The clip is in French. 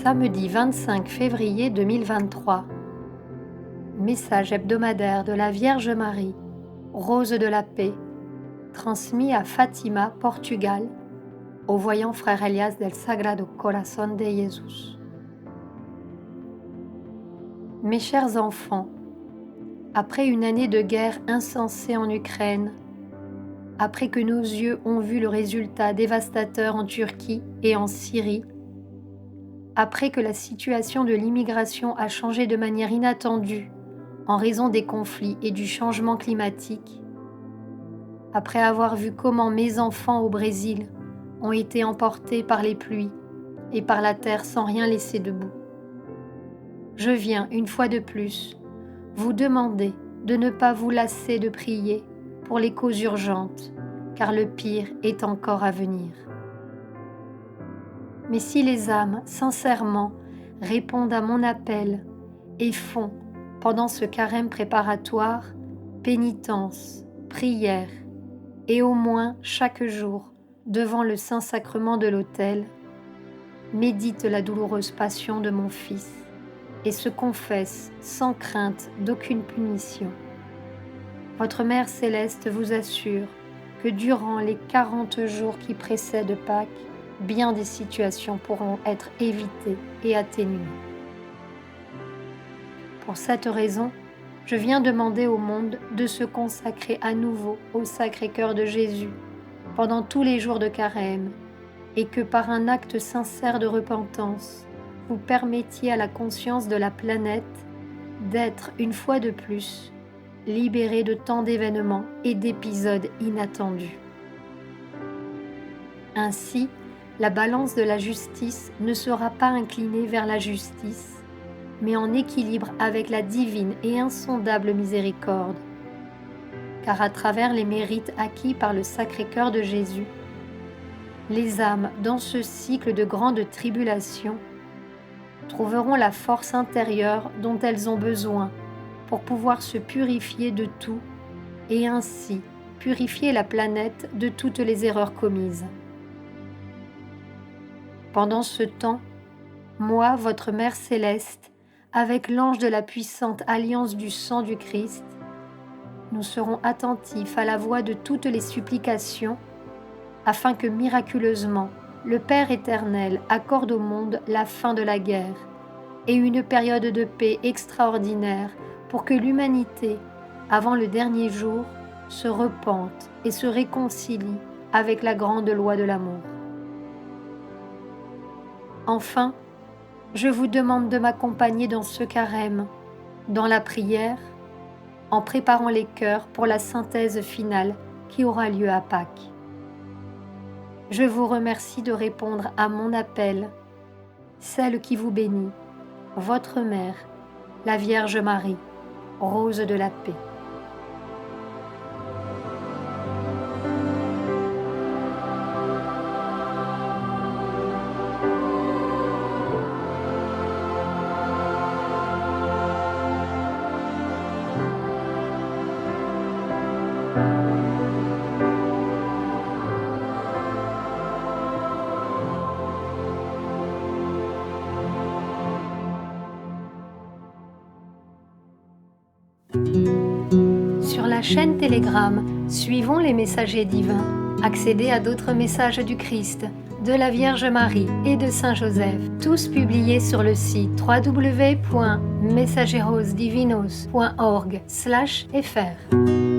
Samedi 25 février 2023. Message hebdomadaire de la Vierge Marie, Rose de la Paix, transmis à Fatima, Portugal, au voyant frère Elias del Sagrado Corazón de Jesús. Mes chers enfants, après une année de guerre insensée en Ukraine, après que nos yeux ont vu le résultat dévastateur en Turquie et en Syrie, après que la situation de l'immigration a changé de manière inattendue en raison des conflits et du changement climatique, après avoir vu comment mes enfants au Brésil ont été emportés par les pluies et par la terre sans rien laisser debout, je viens une fois de plus vous demander de ne pas vous lasser de prier pour les causes urgentes, car le pire est encore à venir. Mais si les âmes, sincèrement, répondent à mon appel et font, pendant ce carême préparatoire, pénitence, prière, et au moins chaque jour, devant le Saint-Sacrement de l'autel, méditent la douloureuse passion de mon Fils et se confessent sans crainte d'aucune punition, votre Mère Céleste vous assure que durant les 40 jours qui précèdent Pâques, bien des situations pourront être évitées et atténuées. Pour cette raison, je viens demander au monde de se consacrer à nouveau au Sacré-Cœur de Jésus pendant tous les jours de carême et que par un acte sincère de repentance, vous permettiez à la conscience de la planète d'être, une fois de plus, libérée de tant d'événements et d'épisodes inattendus. Ainsi, la balance de la justice ne sera pas inclinée vers la justice, mais en équilibre avec la divine et insondable miséricorde. Car à travers les mérites acquis par le Sacré-Cœur de Jésus, les âmes dans ce cycle de grande tribulation trouveront la force intérieure dont elles ont besoin pour pouvoir se purifier de tout et ainsi purifier la planète de toutes les erreurs commises. Pendant ce temps, moi, votre Mère Céleste, avec l'ange de la puissante alliance du sang du Christ, nous serons attentifs à la voix de toutes les supplications, afin que miraculeusement, le Père éternel accorde au monde la fin de la guerre et une période de paix extraordinaire pour que l'humanité, avant le dernier jour, se repente et se réconcilie avec la grande loi de l'amour. Enfin, je vous demande de m'accompagner dans ce carême, dans la prière, en préparant les cœurs pour la synthèse finale qui aura lieu à Pâques. Je vous remercie de répondre à mon appel, celle qui vous bénit, votre Mère, la Vierge Marie, Rose de la Paix. Sur la chaîne Telegram, suivons les messagers divins. Accédez à d'autres messages du Christ, de la Vierge Marie et de Saint Joseph, tous publiés sur le site www.mensajerosdivinos.org/fr.